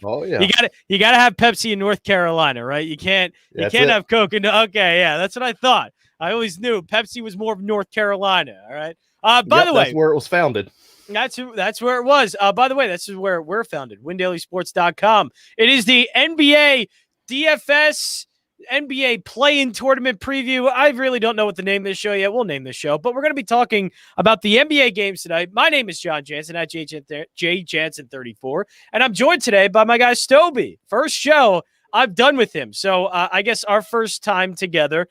Oh yeah, You gotta have Pepsi in North Carolina, right? You that's can't it. have Coke in. Okay, yeah, that's what I thought. I always knew Pepsi was more of North Carolina. All right. By Yep, the that's way, where it was founded. that's where it was. By the way, this is where we're founded, WinDailySports.com. It is the NBA DFS NBA play-in tournament preview. I really don't know what to name this show yet. We'll name this show, but we're going to be talking about the NBA games tonight. My name is Jon Jansen at J Jansen 34, and I'm joined today by my guy Stoweby. First show I've done with him, so I guess our first time together.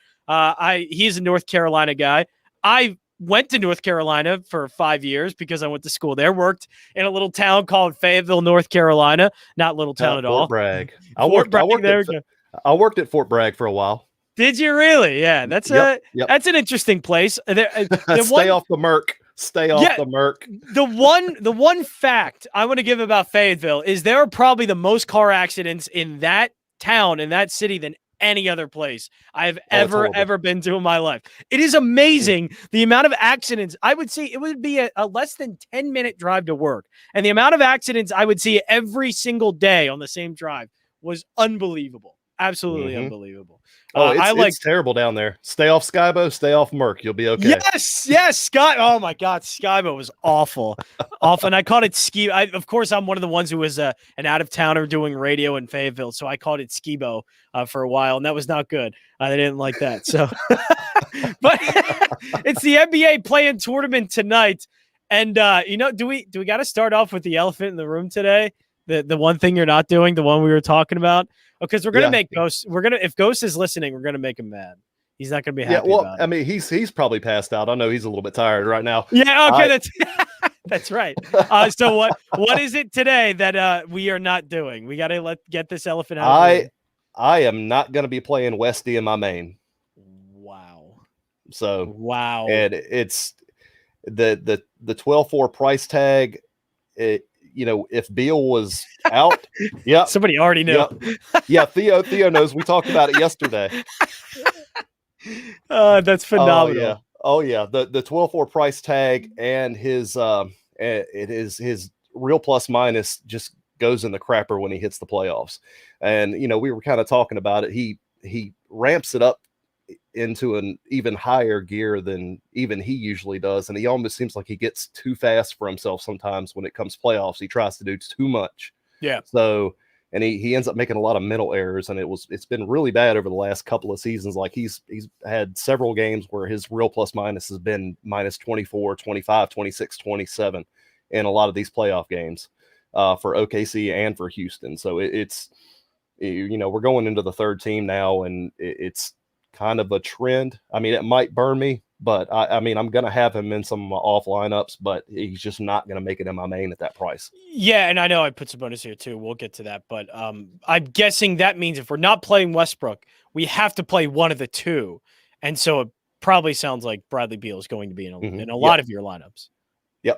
He's a North Carolina guy. I went to North Carolina for 5 years because I went to school there. Worked in a little town called Fayetteville, North Carolina. Not little town at Fort all. Bragg. Fort Bragg. There we go. I worked at Fort Bragg for a while. Did you really? Yeah, Yep, yep. that's an interesting place. The Stay one, off the Merc. Stay off yeah, the Merc. the one fact I want to give about Fayetteville is there are probably the most car accidents in that town, in that city, than any other place I've ever been to in my life. It is amazing the amount of accidents. I would say it would be a less than 10-minute drive to work, and the amount of accidents I would see every single day on the same drive was unbelievable. Absolutely unbelievable. Oh, it's terrible down there. Stay off Skybo, stay off Merc. You'll be okay. Yes, Sky. Oh my God, Skybo was awful, awful. And I called it Ski. Of course, I'm one of the ones who was an out of towner doing radio in Fayetteville, so I called it Skibo for a while, and that was not good. They didn't like that. So, but it's the NBA play-in tournament tonight, and do we got to start off with the elephant in the room today? The one thing you're not doing, the one we were talking about. Because we're gonna make Ghost. If Ghost is listening, we're gonna make him mad. He's not gonna be happy. Yeah, well, about it. I mean, he's probably passed out. I know he's a little bit tired right now. Yeah, okay, that's that's right. So what is it today that we are not doing? We gotta get this elephant out of the room. I am not gonna be playing Westy in my main. Wow. So wow, and it's the 12-4 price tag. If Beal was out, yeah, somebody already knew. Yeah, Theo knows. We talked about it yesterday. That's phenomenal. Oh yeah. The 12-4 price tag and his his real plus minus just goes in the crapper when he hits the playoffs. And we were kind of talking about it. He ramps it up into an even higher gear than even he usually does, and he almost seems like he gets too fast for himself sometimes when it comes to playoffs. He tries to do too much. Yeah. So, and he ends up making a lot of mental errors, and it's been really bad over the last couple of seasons. Like he's had several games where his real plus minus has been minus 24, 25, 26, 27 in a lot of these playoff games for OKC and for Houston. So it's we're going into the third team now, and it's kind of a trend. I mean, it might burn me, but I mean, I'm going to have him in some of my off lineups, but he's just not going to make it in my main at that price. Yeah, and I know I put some bonus here too. We'll get to that, but I'm guessing that means if we're not playing Westbrook, we have to play one of the two, and so it probably sounds like Bradley Beal is going to be in a lot of your lineups.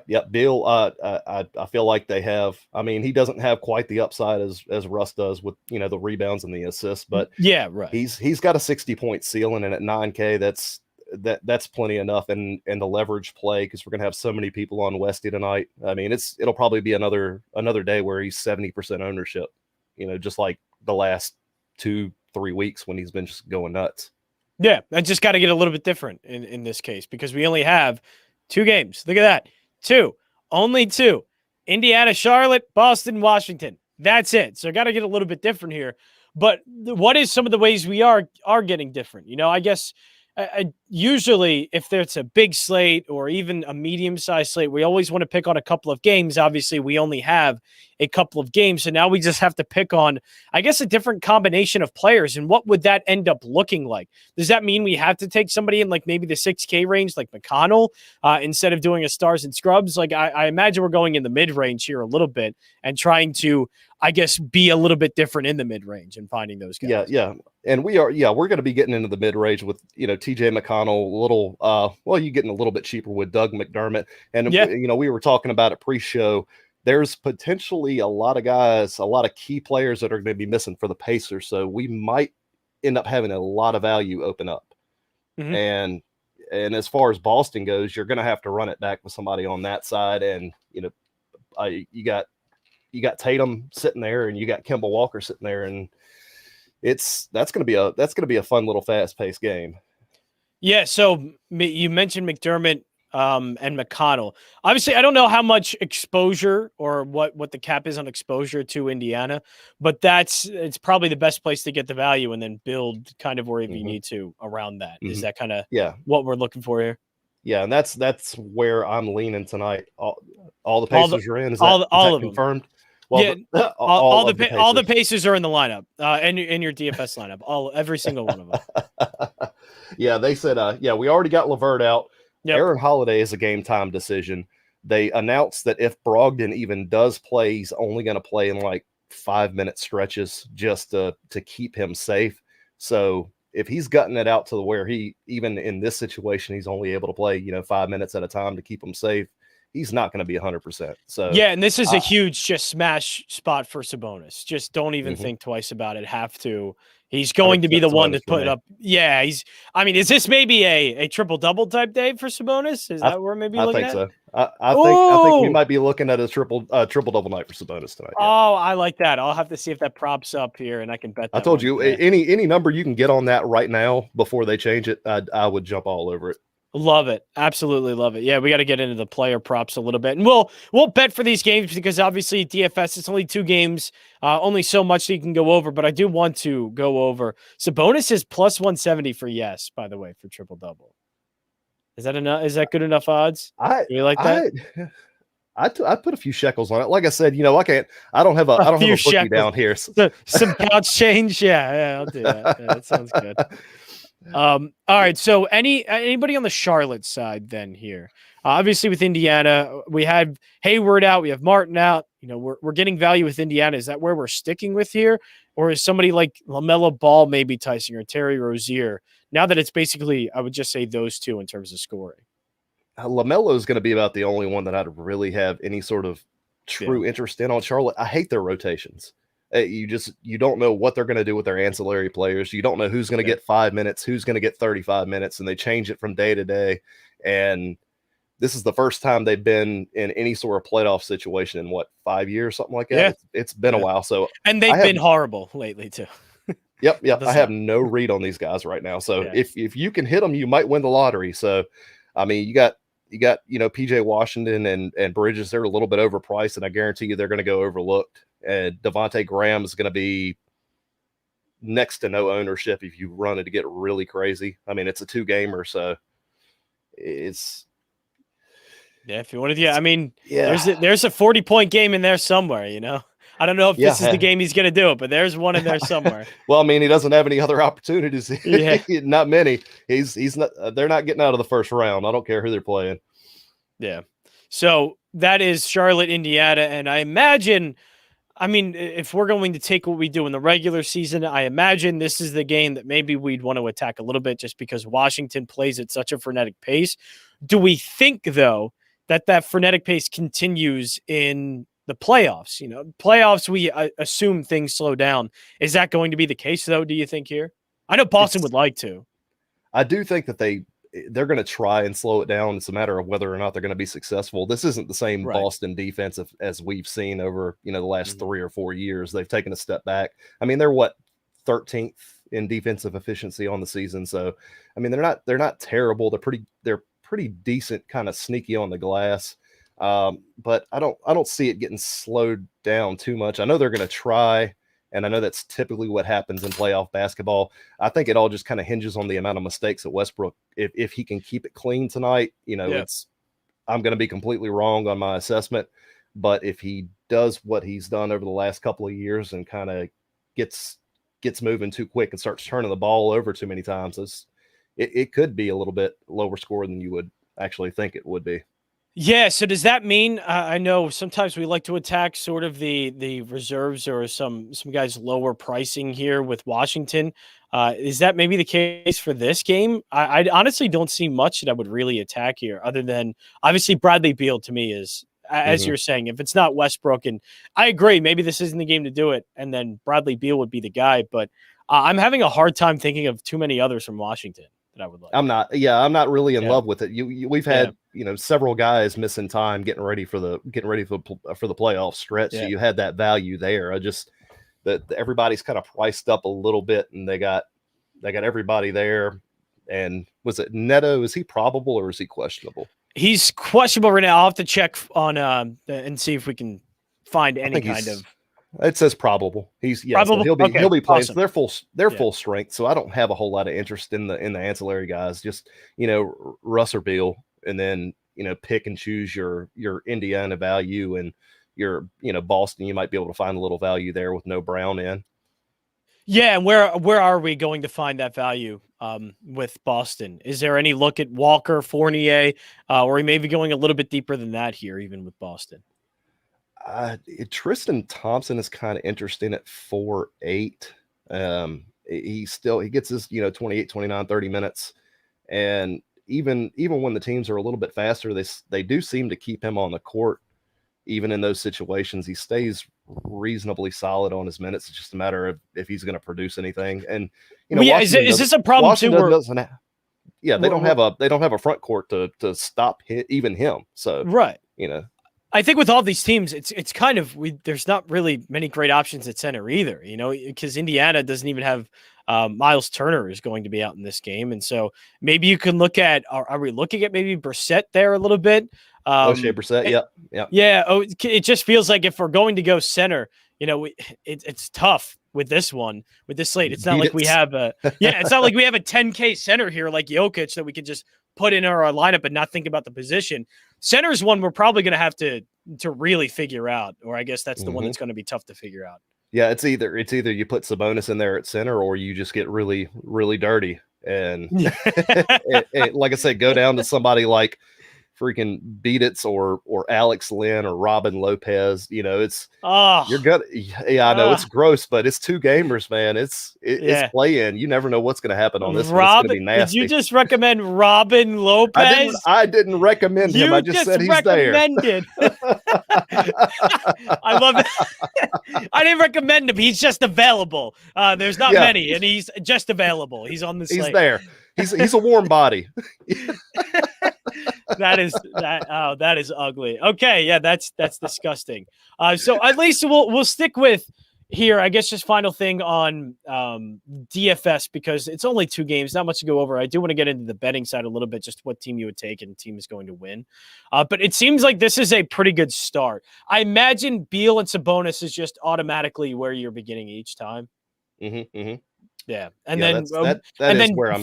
Yep. Beal, I feel like they have. I mean, he doesn't have quite the upside as Russ does with the rebounds and the assists, but yeah, right. He's got a 60-point ceiling, and at 9K, that's plenty enough. And the leverage play, because we're gonna have so many people on Westy tonight. I mean, it'll probably be another day where he's 70% ownership. Just like the last 2-3 weeks when he's been just going nuts. Yeah, I just got to get a little bit different in this case because we only have 2 games. Look at that. Only two. Indiana, Charlotte, Boston, Washington. That's it. So got to get a little bit different here. But what is some of the ways we are getting different? I guess usually if there's a big slate or even a medium-sized slate, we always want to pick on a couple of games. Obviously, we only have a couple of games, so now we just have to pick on, I guess, a different combination of players. And what would that end up looking like? Does that mean we have to take somebody in like maybe the 6K range, like McConnell, instead of doing a stars and scrubs? Like I imagine we're going in the mid-range here a little bit and trying to, I guess, be a little bit different in the mid-range and finding those guys. Yeah. And we're going to be getting into the mid-range with, TJ McConnell, a little, you're getting a little bit cheaper with Doug McDermott. And, we were talking about it pre-show. There's potentially a lot of guys, a lot of key players that are going to be missing for the Pacers. So we might end up having a lot of value open up. And as far as Boston goes, you're going to have to run it back with somebody on that side. And, you got Tatum sitting there and you got Kemba Walker sitting there, and that's going to be a fun little fast paced game. Yeah. So you mentioned McDermott and McConnell. Obviously, I don't know how much exposure or what the cap is on exposure to Indiana, but it's probably the best place to get the value and then build kind of wherever you need to around that. Is that kind of what we're looking for here? Yeah, and that's where I'm leaning tonight. All the Pacers are in. Is that confirmed? Well, yeah, all the Pacers are in the lineup, and in your DFS lineup, every single one of them. Yeah, they said, we already got LeVert out. Yep. Aaron Holiday is a game time decision. They announced that if Brogdon even does play, he's only going to play in like 5-minute stretches just to keep him safe. So if he's gutting it out to where he, even in this situation, he's only able to play, 5 minutes at a time to keep him safe, he's not going to be 100%. So yeah, and this is a huge just smash spot for Sabonis. Just don't even think twice about it. Have to. He's going to be the one to put up. Yeah, is this maybe a triple-double type day for Sabonis? Is that where maybe looking at? I think so. I think we might be looking at a triple-double night for Sabonis tonight. Yeah. Oh, I like that. I'll have to see if that props up here, and I can bet that. I told you, any number you can get on that right now before they change it, I would jump all over it. Love it. Absolutely love it. Yeah, we got to get into the player props a little bit. And we'll bet for these games because obviously DFS, it's only 2 games, only so much that you can go over, but I do want to go over. Sabonis is plus 170 for yes, by the way, for triple-double. Is that enough? Is that good enough odds? You like that? I put a few shekels on it. Like I said, I don't have a bookie down here. Some couch change. Yeah, I'll do that. Yeah, that sounds good. All right. So anybody on the Charlotte side then here? Obviously with Indiana, we had Hayward out, we have Martin out. We're getting value with Indiana. Is that where we're sticking with here? Or is somebody like LaMelo Ball maybe Tyson or Terry Rozier? Now that it's basically, I would just say those two in terms of scoring. LaMelo is going to be about the only one that I'd really have any sort of true interest in on Charlotte. I hate their rotations. You don't know what they're going to do with their ancillary players. You don't know who's going to get 5 minutes, who's going to get 35 minutes, and they change it from day to day. And this is the first time they've been in any sort of playoff situation in 5 years, something like that. Yeah. It's been a while. So and they've been horrible lately too. Yep. I have no read on these guys right now. So if you can hit them, you might win the lottery. So you got PJ Washington and Bridges. They're a little bit overpriced, and I guarantee you they're going to go overlooked. And Devontae Graham is going to be next to no ownership if you run it to get really crazy. It's a 2-gamer, so it's if you wanted to, there's a 40-point game in there somewhere. I don't know if this is the game he's going to do it, but there's one in there somewhere. Well, he doesn't have any other opportunities. Not many. He's not. They're not getting out of the first round. I don't care who they're playing. Yeah. So that is Charlotte, Indiana, and I imagine. If we're going to take what we do in the regular season, I imagine this is the game that maybe we'd want to attack a little bit just because Washington plays at such a frenetic pace. Do we think, though, that frenetic pace continues in the playoffs? Playoffs, we assume things slow down. Is that going to be the case, though, do you think here? I know Boston would like to. I do think that they're going to try and slow it down. It's a matter of whether or not they're going to be successful. This isn't the same Boston defense as we've seen over, the last 3 or 4 years. They've taken a step back. They're 13th in defensive efficiency on the season. So, they're not terrible. They're pretty decent, kind of sneaky on the glass. But I don't see it getting slowed down too much. I know they're going to try. And I know that's typically what happens in playoff basketball. I think it all just kind of hinges on the amount of mistakes at Westbrook. If he can keep it clean tonight, I'm going to be completely wrong on my assessment. But if he does what he's done over the last couple of years and kind of gets moving too quick and starts turning the ball over too many times, it could be a little bit lower score than you would actually think it would be. Yeah, so does that mean I know sometimes we like to attack sort of the reserves or some guys lower pricing here with Washington. Is that maybe the case for this game? I honestly don't see much that I would really attack here other than obviously Bradley Beal to me is, as you're saying, if it's not Westbrook, and I agree, maybe this isn't the game to do it, and then Bradley Beal would be the guy, but I'm having a hard time thinking of too many others from Washington that I would like. I'm not really in love with it. We've had several guys missing time, getting ready for the playoff stretch. Yeah. So you had that value there. I just that everybody's kind of priced up a little bit, and they got everybody there. And was it Neto? Is he probable or is he questionable? He's questionable right now. I'll have to check on and see if we can find any kind of. It says probable. Probable. So he'll be playing. Awesome. So they're full strength. So I don't have a whole lot of interest in the ancillary guys. Just Russ or Beal, and then pick and choose your Indiana value, and your Boston. You might be able to find a little value there with no Brown in. Yeah, and where are we going to find that value with Boston? Is there any look at Walker, Fournier, or we may be going a little bit deeper than that here, even with Boston? Tristan Thompson is kind of interesting at 4.8. He gets his 28, 29, 30 minutes, and even when the teams are a little bit faster, they do seem to keep him on the court. Even in those situations, he stays reasonably solid on his minutes. It's just a matter of if he's going to produce anything. And is this a problem too? They don't have a front court to stop even him. So right, I think with all these teams, it's kind of there's not really many great options at center either. Because Indiana doesn't even have Miles Turner is going to be out in this game, and so maybe you can look at. Are we looking at maybe Brissett there a little bit? O'Shea Brissett, yeah. Yeah. Oh, it just feels like if we're going to go center, it's tough with this slate. It's not like we have it's not like we have a 10K center here like Jokic that we could just put in our lineup and not think about the position. Center is one we're probably going to have to really figure out, or I guess that's the one that's going to be tough to figure out. Yeah, it's either you put Sabonis in there at center, or you just get really, really dirty and like I said, go down to somebody like freaking Beatitz or Alex Lynn or Robin Lopez. You're good. Yeah, I know it's gross, but it's two gamers, man. It's play-in. You never know what's going to happen on this. Robin, it's going to be nasty. Did you just recommend Robin Lopez? I didn't recommend him. I just said he's recommended. There. I love it. I didn't recommend him. He's just available. There's not many, and he's just available. He's on the slate. He's there. He's a warm body. That is ugly. Okay, yeah, that's disgusting. So at least we'll stick with here. I guess just final thing on DFS, because it's only 2 games, not much to go over. I do want to get into the betting side a little bit, just what team you would take and team is going to win. But it seems like this is a pretty good start. I imagine Beal and Sabonis is just automatically where you're beginning each time. Yeah, and then where I'm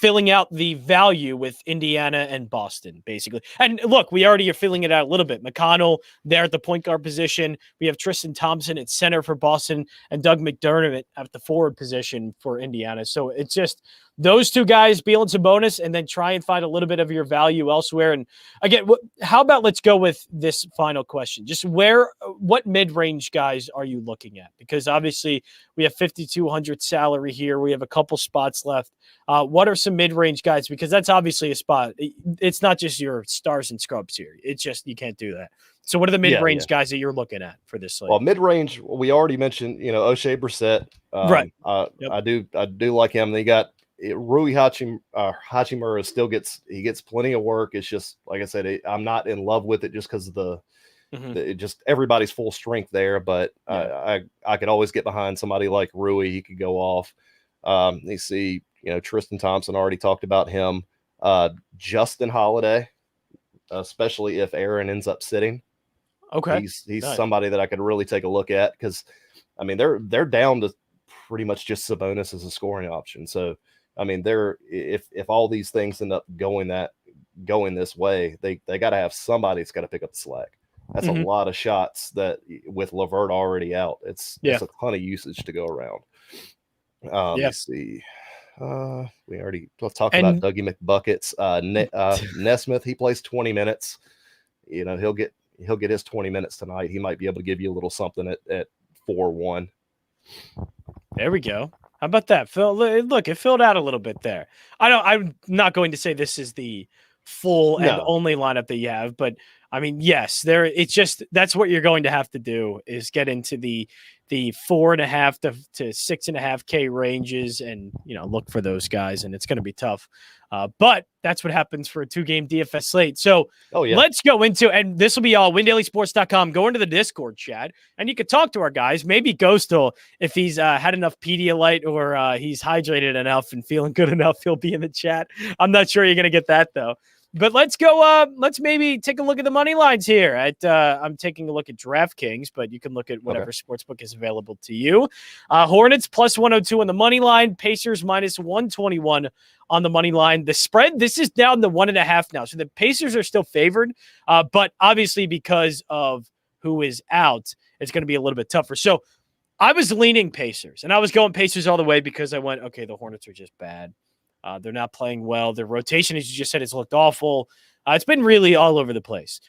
filling out the value with Indiana and Boston, basically. And look, we already are filling it out a little bit. McConnell there at the point guard position. We have Tristan Thompson at center for Boston and Doug McDermott at the forward position for Indiana. So it's just those 2 guys, Beal and Sabonis, and then try and find a little bit of your value elsewhere. And again, how about let's go with this final question. Just what mid-range guys are you looking at? Because obviously we have 5,200 salary here. We have a couple spots left. What are some mid-range guys? Because that's obviously a spot. It's not just your stars and scrubs here. It's just, you can't do that. So what are the mid-range guys that you're looking at for this slate? Well, mid-range, we already mentioned, O'Shea Brissett. Right. I do like him. They got Rui Hachimura still gets plenty of work. It's just, like I said, I'm not in love with it just because of the just everybody's full strength there. But I could always get behind somebody like Rui. He could go off. You see, Tristan Thompson, already talked about him. Justin Holiday, especially if Aaron ends up sitting. Okay, he's nice. Somebody that I could really take a look at, because I mean they're down to pretty much just Sabonis as a scoring option. So I mean if all these things end up going this way, they got to have somebody that's got to pick up the slack. That's a lot of shots that with LeVert already out. It's a ton of usage to go around. Let's see. Let's talk about Dougie McBuckets. Nesmith, he plays 20 minutes. He'll get his 20 minutes tonight. He might be able to give you a little something at 4-1. There we go. How about that, Phil? Look, it filled out a little bit there. I'm not going to say this is the full and only lineup that you have, but I mean, yes, there. It's just that's what you're going to have to do is get into the 4.5 to 6.5K ranges, and look for those guys, and it's going to be tough. But that's what happens for a 2-game DFS slate. So Oh yeah. let's go into, and this will be all windailysports.com. Go into the Discord chat, and you can talk to our guys. Maybe Ghostal, if he's had enough Pedialyte or he's hydrated enough and feeling good enough, he'll be in the chat. I'm not sure you're going to get that though. But let's go. Let's maybe take a look at the money lines here. I'm taking a look at DraftKings, but you can look at whatever sportsbook is available to you. Hornets plus 102 on the money line. Pacers minus 121 on the money line. The spread, this is down to 1.5 now. So the Pacers are still favored, but obviously because of who is out, it's going to be a little bit tougher. So I was leaning Pacers, and I was going Pacers all the way because I went, okay, the Hornets are just bad. They're not playing well. Their rotation, as you just said, has looked awful. It's been really all over the place.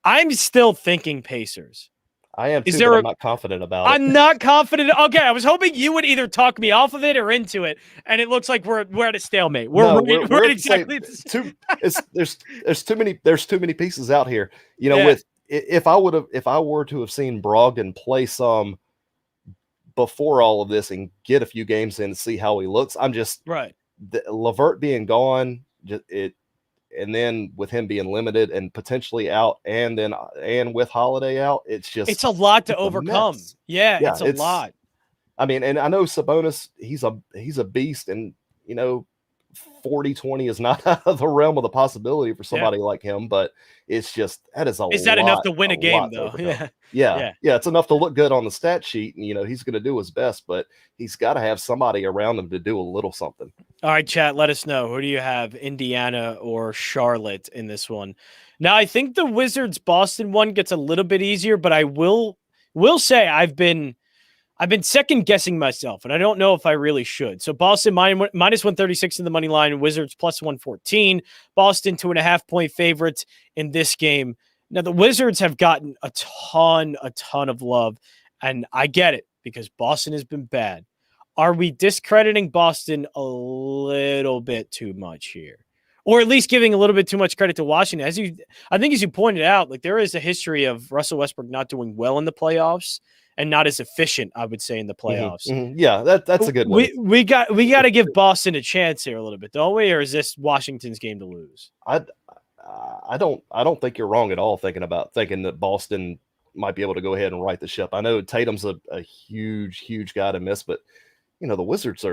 I'm still thinking Pacers. I am too, but I'm not confident about it. I'm not confident. Okay, I was hoping you would either talk me off of it or into it, and it looks like we're at a stalemate. We're exactly there's too many pieces out here. With if I were to have seen Brogdon play some before all of this and get a few games in to see how he looks, I'm just right. LeVert being gone, and then with him being limited and potentially out, and with Holiday out, it's a lot to overcome. Yeah, it's a lot. I mean, and I know Sabonis, he's a beast, and 40-20 is not out of the realm of the possibility for somebody like him, but it's just is that enough to win a game though? Yeah, it's enough to look good on the stat sheet, and he's going to do his best, but he's got to have somebody around him to do a little something. All right, chat, let us know, who do you have, Indiana or Charlotte in this one? Now, I think the Wizards Boston one gets a little bit easier, but I will say I've been second guessing myself, and I don't know if I really should. So Boston minus 136 in the money line, Wizards plus 114. Boston 2.5-point favorites in this game. Now the Wizards have gotten a ton of love, and I get it because Boston has been bad. Are we discrediting Boston a little bit too much here? Or at least giving a little bit too much credit to Washington? I think as you pointed out, like there is a history of Russell Westbrook not doing well in the playoffs and not as efficient, I would say, in the playoffs. Mm-hmm. Yeah, that's a good one. We got to give Boston a chance here a little bit, don't we? Or is this Washington's game to lose? I don't think you're wrong at all thinking that Boston might be able to go ahead and right the ship. I know Tatum's a huge guy to miss, but the Wizards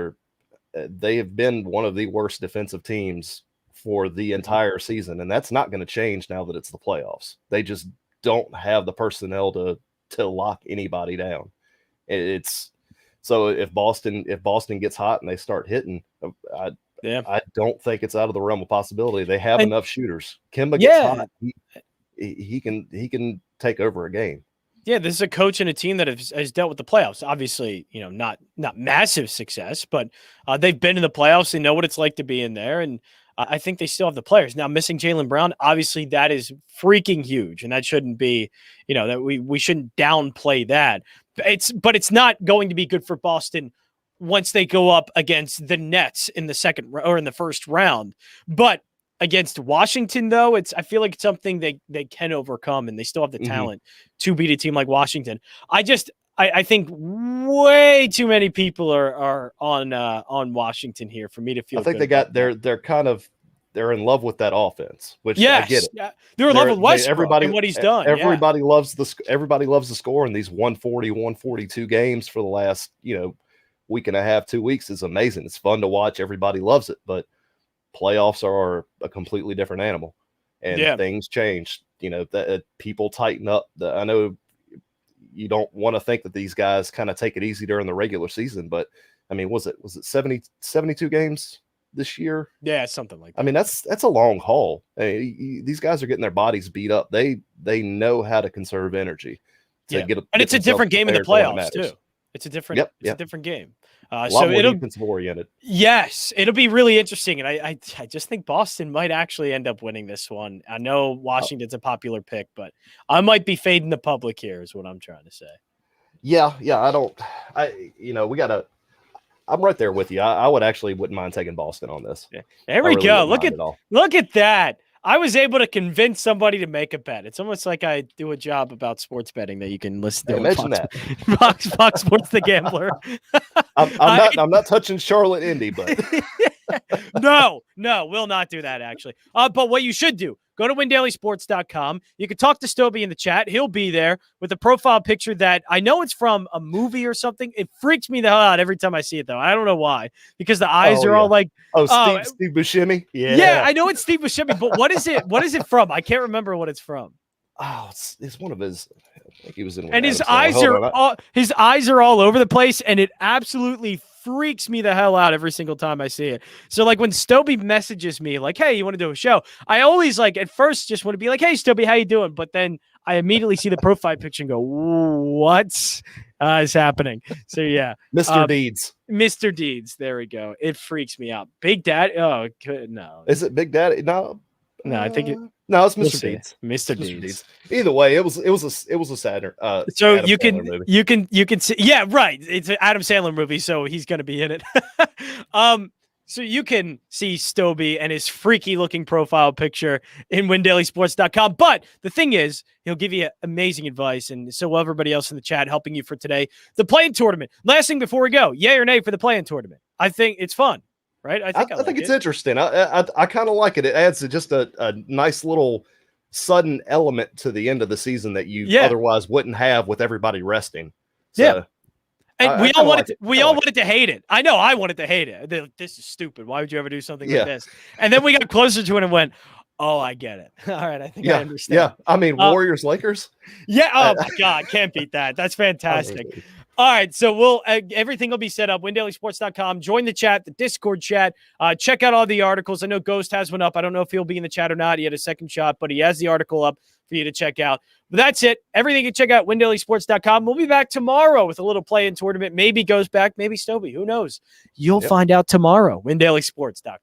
they have been one of the worst defensive teams for the entire season, and that's not going to change now that it's the playoffs. They just don't have the personnel to lock anybody down. It's so if Boston gets hot and they start hitting, I don't think it's out of the realm of possibility. They have enough shooters. Kemba gets hot, he can take over a game. Yeah, this is a coach and a team that has dealt with the playoffs. Obviously, not massive success, but they've been in the playoffs. They know what it's like to be in there, and I think they still have the players. Now, missing Jaylen Brown, obviously that is freaking huge, and that shouldn't be, that we shouldn't downplay that. But it's not going to be good for Boston once they go up against the Nets in the second or in the first round. But against Washington, though, I feel like it's something they can overcome, and they still have the talent to beat a team like Washington. I think way too many people are on Washington here for me to feel. I think they're in love with that offense, which I get it. Yeah. They're in love with Westbrook and what he's done. Everybody loves the score in these 140, 142 games for the last week and a half, 2 weeks is amazing. It's fun to watch. Everybody loves it, but playoffs are a completely different animal, and things change. That people tighten up. I know you don't want to think that these guys kind of take it easy during the regular season, but I mean, was it 72 games this year? Yeah, something like that. I mean, that's a long haul. These guys are getting their bodies beat up. They know how to conserve energy. And it's a different game in the playoffs too. It's a different different game. So it'll defensive oriented. Yes, it'll be really interesting, and I just think Boston might actually end up winning this one. I know Washington's a popular pick, but I might be fading the public here, is what I'm trying to say. Yeah. We gotta. I'm right there with you. I wouldn't mind taking Boston on this. Yeah. There we go. Look at that. I was able to convince somebody to make a bet. It's almost like I do a job about sports betting that you can listen to. Imagine that. Fox Sports The Gambler. I'm not touching Charlotte Indy, but no, we'll not do that actually. But what you should do, go to windailysports.com. You can talk to Stoweby in the chat. He'll be there with a profile picture that I know it's from a movie or something. It freaks me the hell out every time I see it, though. I don't know why, because the eyes are all like, Steve Buscemi. Yeah, I know it's Steve Buscemi, but what is it? What is it from? I can't remember what it's from. Oh, it's one of his. I think he was in. And his eyes are all over the place, and it absolutely freaks me the hell out every single time I see it. So like when Stoweby messages me like, "Hey, you want to do a show?" I always like at first just want to be like, "Hey, Stoweby, how you doing?" But then I immediately see the profile picture and go, "What is happening?" So yeah, Mr. Deeds. Mr. Deeds. There we go. It freaks me out. Big Dad. Oh no. Is it Big Daddy? No. No, I think no, it's Mr. Deeds. Mr. Deeds. Either way, it was a sadder. So Adam you can see, yeah, right. It's an Adam Sandler movie, so he's gonna be in it. So you can see Stoweby and his freaky looking profile picture in windailysports.com. But the thing is, he'll give you amazing advice, and so will everybody else in the chat helping you for today. The play-in tournament. Last thing before we go, yay or nay for the play-in tournament? I think it's fun. Right, I think it's interesting. I kind of like it. It adds just a nice little sudden element to the end of the season that you otherwise wouldn't have with everybody resting. So, yeah, and we all wanted to hate it. I know I wanted to hate it. This is stupid. Why would you ever do something like this? And then we got closer to it and went, oh, I get it. All right, I think I understand. Yeah, I mean Warriors Lakers. Yeah. Oh my God, can't beat that. That's fantastic. All right, so we'll everything will be set up. windailysports.com. Join the chat, the Discord chat. Check out all the articles. I know Ghost has one up. I don't know if he'll be in the chat or not. He had a second shot, but he has the article up for you to check out. But that's it. Everything you check out, windailysports.com. We'll be back tomorrow with a little play-in tournament. Maybe goes back, maybe Stoweby. Who knows? You'll find out tomorrow. windailysports.com.